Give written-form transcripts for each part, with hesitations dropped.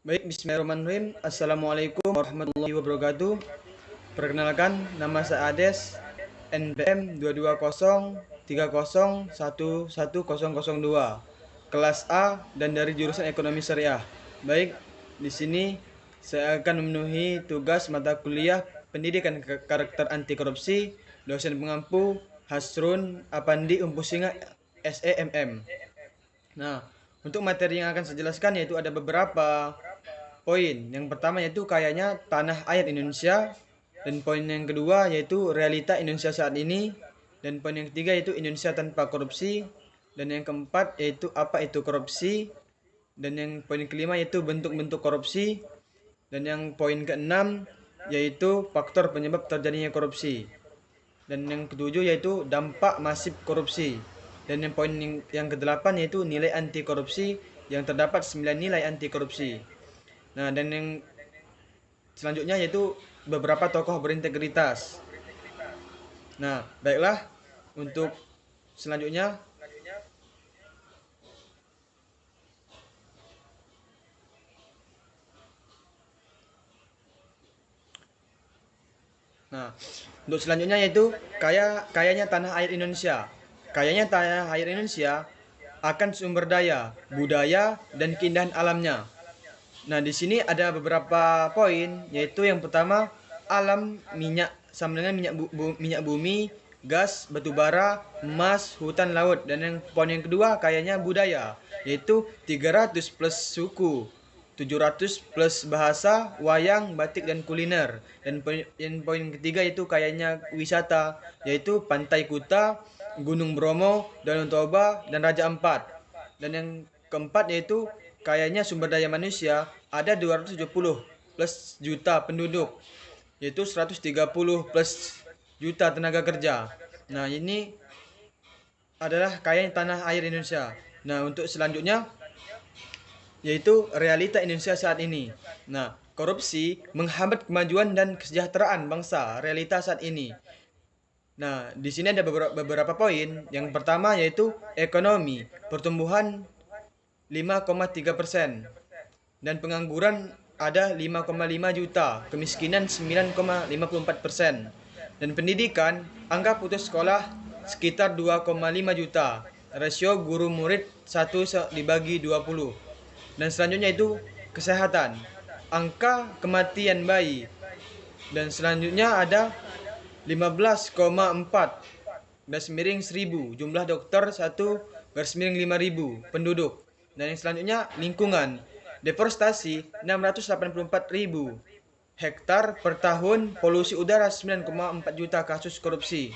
Baik, bismillahirrahmanirrahim. Assalamualaikum warahmatullahi wabarakatuh. Perkenalkan, nama saya Ades, NPM 2203013011002, kelas A dan dari jurusan Ekonomi Syariah. Baik, di sini saya akan memenuhi tugas mata kuliah Pendidikan Karakter Anti Korupsi, dosen pengampu Hasrun Apandi Umpusinga SEMM. Nah, untuk materi yang akan saya jelaskan yaitu ada beberapa poin. Yang pertama yaitu kayaknya tanah air Indonesia, dan poin yang kedua yaitu realita Indonesia saat ini, dan poin yang ketiga yaitu Indonesia tanpa korupsi, dan yang keempat yaitu apa itu korupsi, dan yang poin kelima yaitu bentuk-bentuk korupsi, dan yang poin keenam yaitu faktor penyebab terjadinya korupsi, dan yang ketujuh yaitu dampak masif korupsi, dan yang poin yang kedelapan yaitu nilai anti korupsi, yang terdapat 9 nilai anti korupsi. Nah, dan yang selanjutnya yaitu beberapa tokoh berintegritas. Nah, baiklah, untuk selanjutnya. Nah, untuk selanjutnya yaitu kayanya tanah air Indonesia. Kayanya tanah air Indonesia akan sumber daya, budaya, dan keindahan alamnya. Nah, di sini ada beberapa poin, yaitu yang pertama alam, minyak sama dengan minyak bumi, gas, batu bara, emas, hutan laut, dan yang poin yang kedua kayaknya budaya, yaitu 300 plus suku, 700 plus bahasa, wayang, batik, dan kuliner. Dan poin ketiga itu kayaknya wisata, yaitu Pantai Kuta, Gunung Bromo, Danau Toba, dan Raja Ampat. Dan yang keempat yaitu kayaknya sumber daya manusia, ada 270 plus juta penduduk, yaitu 130 plus juta tenaga kerja. Nah, ini adalah kayanya tanah air Indonesia. Nah, untuk selanjutnya yaitu realita Indonesia saat ini. Nah, korupsi menghambat kemajuan dan kesejahteraan bangsa, realita saat ini. Nah, di sini ada beberapa poin. Yang pertama yaitu ekonomi, pertumbuhan 5,3%, dan pengangguran ada 5,5 juta, kemiskinan 9,54%, dan pendidikan angka putus sekolah sekitar 2,5 juta, rasio guru murid 1 dibagi 20. Dan selanjutnya itu kesehatan, angka kematian bayi, dan selanjutnya ada 15,4 garis miring 1000 jumlah dokter 1 garis miring 5000 penduduk. Dan yang selanjutnya lingkungan, deforestasi 684.000 hektar per tahun, polusi udara 9,4 juta, kasus korupsi.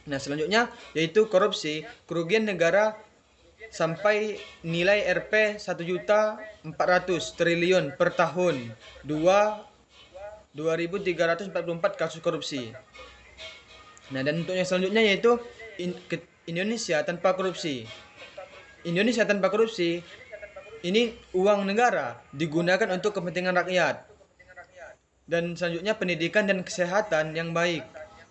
Nah, selanjutnya yaitu korupsi, kerugian negara sampai nilai Rp 1.400 triliun per tahun, 2.344 kasus korupsi. Nah, dan untuk yang selanjutnya yaitu Indonesia tanpa korupsi. Indonesia tanpa korupsi, ini uang negara digunakan untuk kepentingan rakyat. Dan selanjutnya pendidikan dan kesehatan yang baik,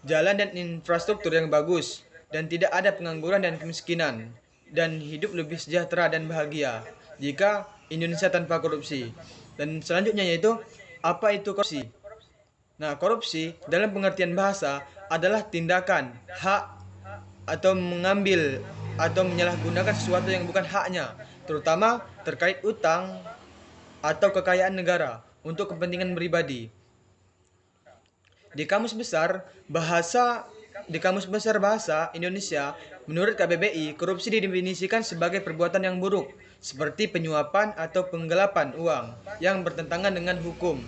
jalan dan infrastruktur yang bagus, dan tidak ada pengangguran dan kemiskinan, dan hidup lebih sejahtera dan bahagia jika Indonesia tanpa korupsi. Dan selanjutnya yaitu apa itu korupsi? Nah, korupsi dalam pengertian bahasa adalah tindakan, hak, atau mengambil atau menyalahgunakan sesuatu yang bukan haknya, terutama terkait utang atau kekayaan negara untuk kepentingan pribadi. Di Kamus Besar Bahasa Indonesia, menurut KBBI, korupsi didefinisikan sebagai perbuatan yang buruk, seperti penyuapan atau penggelapan uang yang bertentangan dengan hukum.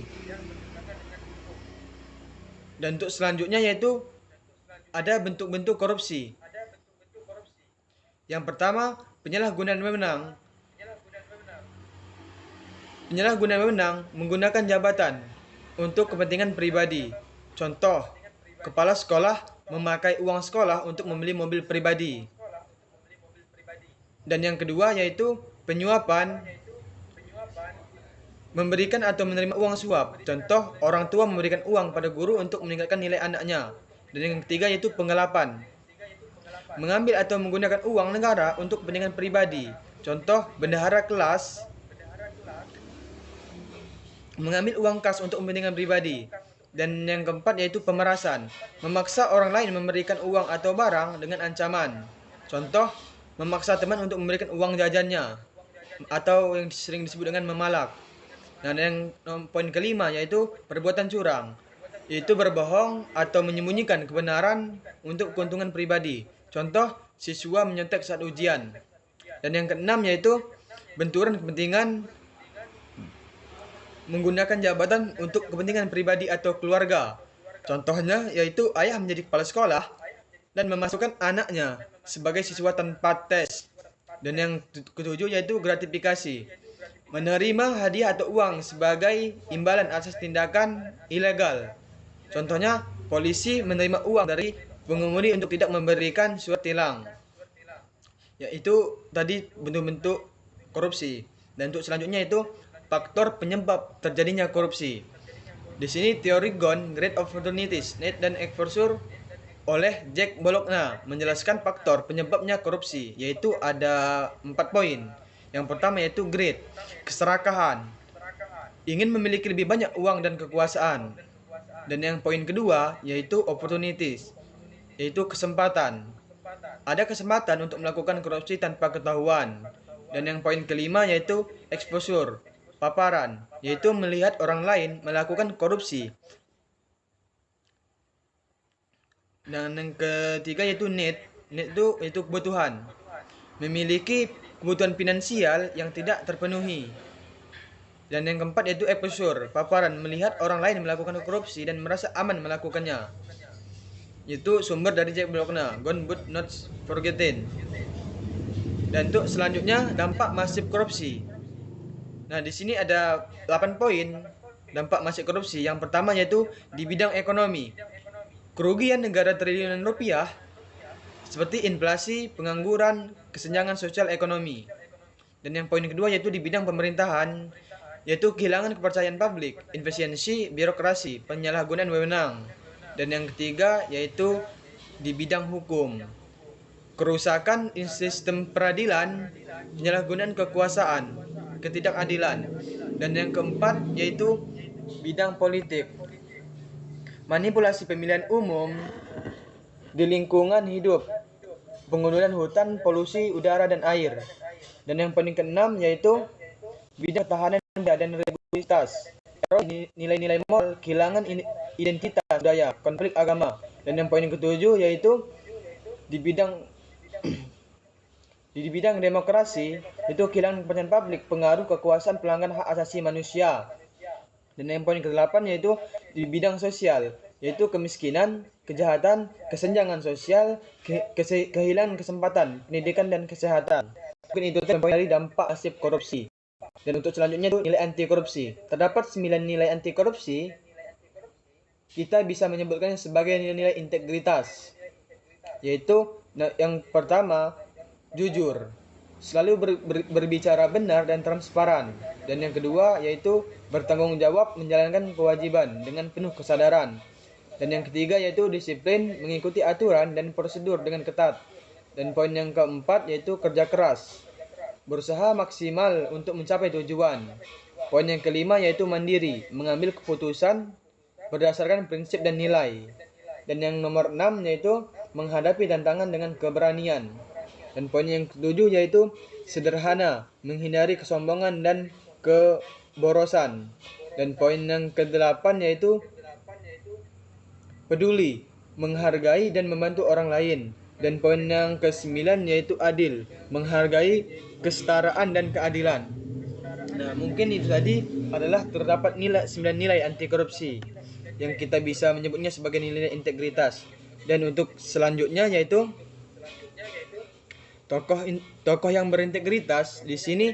Dan untuk selanjutnya yaitu ada bentuk-bentuk korupsi. Yang pertama, penyalahgunaan wewenang. Penyalahgunaan wewenang menggunakan jabatan untuk kepentingan pribadi. Contoh, kepala sekolah memakai uang sekolah untuk membeli mobil pribadi. Dan yang kedua yaitu penyuapan, memberikan atau menerima uang suap. Contoh, orang tua memberikan uang pada guru untuk meningkatkan nilai anaknya. Dan yang ketiga yaitu penggelapan, mengambil atau menggunakan uang negara untuk kepentingan pribadi. Contoh, bendahara kelas mengambil uang kas untuk kepentingan pribadi. Dan yang keempat yaitu pemerasan, memaksa orang lain memberikan uang atau barang dengan ancaman. Contoh, memaksa teman untuk memberikan uang jajannya, atau yang sering disebut dengan memalak. Nah, yang poin kelima yaitu perbuatan curang, yaitu berbohong atau menyembunyikan kebenaran untuk keuntungan pribadi. Contoh, siswa menyontek saat ujian. Dan yang keenam yaitu benturan kepentingan menggunakan jabatan untuk kepentingan pribadi atau keluarga. Contohnya yaitu ayah menjadi kepala sekolah dan memasukkan anaknya sebagai siswa tanpa tes. Dan yang ketujuh yaitu gratifikasi, menerima hadiah atau uang sebagai imbalan atas tindakan ilegal. Contohnya, polisi menerima uang dari pengemudi untuk tidak memberikan surat tilang. Yaitu tadi bentuk-bentuk korupsi. Dan untuk selanjutnya itu faktor penyebab terjadinya korupsi. Di sini teori GON, Great Opportunities, Need dan Exposure oleh Jack Bologna menjelaskan faktor penyebabnya korupsi, yaitu ada 4 poin. Yang pertama yaitu greed, keserakahan, ingin memiliki lebih banyak uang dan kekuasaan. Dan yang poin kedua yaitu opportunities, yaitu kesempatan. Ada kesempatan untuk melakukan korupsi tanpa ketahuan. Dan yang poin kelima yaitu exposure, paparan, yaitu melihat orang lain melakukan korupsi. Dan yang ketiga yaitu need itu kebutuhan, memiliki kebutuhan finansial yang tidak terpenuhi. Dan yang keempat yaitu exposure, paparan, melihat orang lain melakukan korupsi dan merasa aman melakukannya. Itu sumber dari Jack Bologna, Gone but not forgotten. Dan untuk selanjutnya dampak masif korupsi. Nah, di sini ada 8 poin dampak masif korupsi. Yang pertama yaitu di bidang ekonomi. Kerugian negara triliunan rupiah seperti inflasi, pengangguran, kesenjangan sosial ekonomi. Dan yang poin kedua yaitu di bidang pemerintahan, yaitu kehilangan kepercayaan publik, efisiensi birokrasi, penyalahgunaan wewenang. Dan yang ketiga yaitu di bidang hukum, kerusakan sistem peradilan, penyalahgunaan kekuasaan, ketidakadilan. Dan yang keempat yaitu bidang politik, manipulasi pemilihan umum di lingkungan hidup, pengundulan hutan, polusi udara dan air. Dan yang paling keenam yaitu bidang tahanan dan religiositas, nilai-nilai moral, kehilangan identitas budaya, konflik agama. Dan yang poin ketujuh yaitu di bidang demokrasi, itu kehilangan kepercayaan publik, pengaruh kekuasaan, pelanggaran hak asasi manusia. Dan yang poin ke-8 yaitu di bidang sosial, yaitu kemiskinan, kejahatan, kesenjangan sosial, kehilangan kesempatan pendidikan dan kesehatan. Mungkin itu poin dari dampak masif korupsi. Dan untuk selanjutnya itu nilai anti korupsi. Terdapat 9 nilai anti korupsi. Kita bisa menyebutkannya sebagai nilai-nilai integritas. Yaitu yang pertama, jujur, selalu berbicara benar dan transparan. Dan yang kedua yaitu bertanggung jawab menjalankan kewajiban dengan penuh kesadaran. Dan yang ketiga yaitu disiplin, mengikuti aturan dan prosedur dengan ketat. Dan poin yang keempat yaitu kerja keras, berusaha maksimal untuk mencapai tujuan. Poin yang kelima yaitu mandiri, mengambil keputusan berdasarkan prinsip dan nilai. Dan yang nomor 6 yaitu menghadapi tantangan dengan keberanian. Dan poin yang ketujuh yaitu sederhana, menghindari kesombongan dan keborosan. Dan poin yang kedelapan yaitu peduli, menghargai dan membantu orang lain. Dan poin yang ke-9 yaitu adil, menghargai kesetaraan dan keadilan. Nah, mungkin itu tadi adalah terdapat 9 nilai anti korupsi yang kita bisa menyebutnya sebagai nilai integritas. Dan untuk selanjutnya yaitu tokoh yang berintegritas. Di sini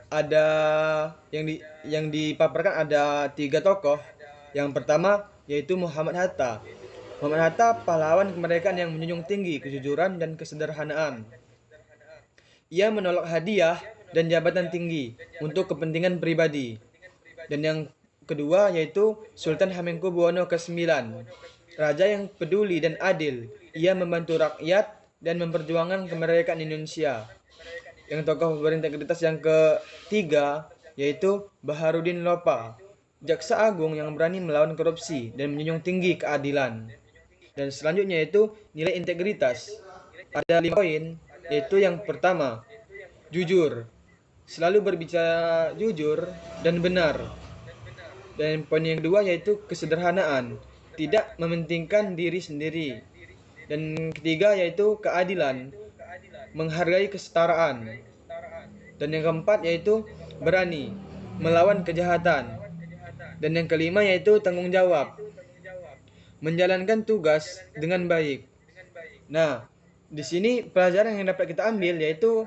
ada yang dipaparkan ada 3 tokoh. Yang pertama yaitu Muhammad Hatta. Muhammad Hatta pahlawan kemerdekaan yang menjunjung tinggi kejujuran dan kesederhanaan. Ia menolak hadiah dan jabatan tinggi untuk kepentingan pribadi. Dan yang kedua yaitu Sultan Hamengkubuwono ke-9. Raja yang peduli dan adil. Ia membantu rakyat dan memperjuangkan kemerdekaan Indonesia. Yang tokoh berintegritas yang ketiga yaitu Baharudin Lopa. jaksa agung yang berani melawan korupsi dan menjunjung tinggi keadilan. Dan selanjutnya yaitu nilai integritas. Ada 5 poin, yaitu yang pertama, jujur. Selalu berbicara jujur dan benar. Dan poin yang kedua yaitu kesederhanaan, tidak mementingkan diri sendiri. Dan ketiga yaitu keadilan, menghargai kesetaraan. Dan yang keempat yaitu berani melawan kejahatan. Dan yang kelima yaitu tanggung jawab, menjalankan tugas dengan baik. Nah, di sini pelajaran yang dapat kita ambil yaitu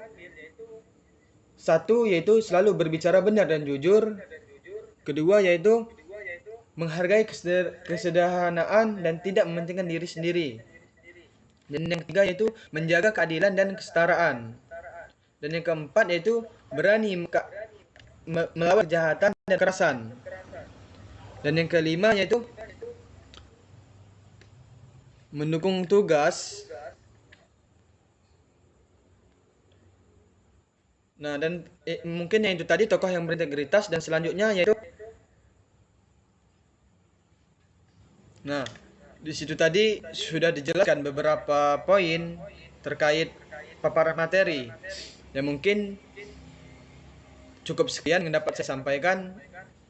satu yaitu selalu berbicara benar dan jujur. Kedua yaitu menghargai kesederhanaan dan tidak mementingkan diri sendiri. Dan yang ketiga yaitu menjaga keadilan dan kesetaraan. Dan yang keempat yaitu berani melawan kejahatan dan kekerasan. Dan yang kelima yaitu mendukung tugas. Nah, dan mungkin yang itu tadi tokoh yang berintegritas, dan selanjutnya yaitu di situ tadi sudah dijelaskan beberapa poin terkait paparan materi. Dan mungkin cukup sekian yang dapat saya sampaikan.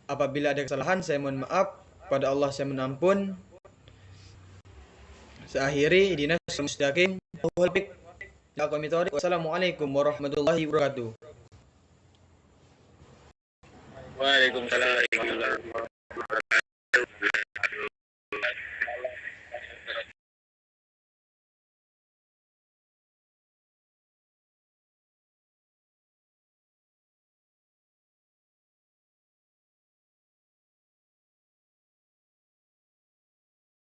Apabila ada kesalahan saya mohon maaf. Pada Allah saya menampun. Saya akhiri dinas mustaqim. Wassalamualaikum warahmatullahi wabarakatuh. Waalaikumsalam warahmatullahi wabarakatuh.